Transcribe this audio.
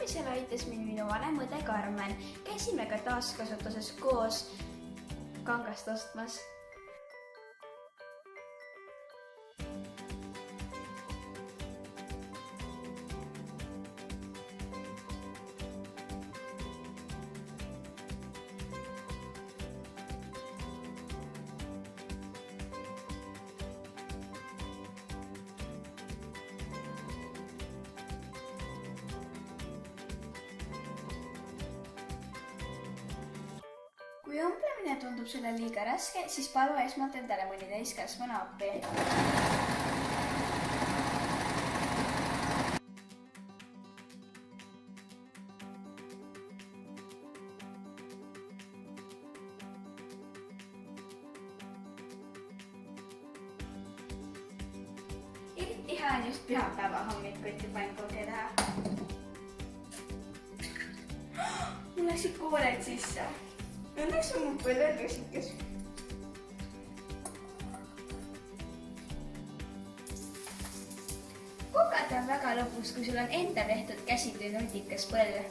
tegemisel aitas mind minu vanem õde Karmen. Käisime ka taaskasutuses koos kangast ostmas. Kui õmblemine tundub sulle liiga raske, siis palu esmalt endale mõni täiskasvanu appi. Eriti hea on just pühapäeva hommikuti pannkooke teha. Mul läksid kooled sisse. Õnneks on mul põlvel rusikas. Kokata on väga lõbus, kui sul on enda tehtud käsitöö nutikas põlv.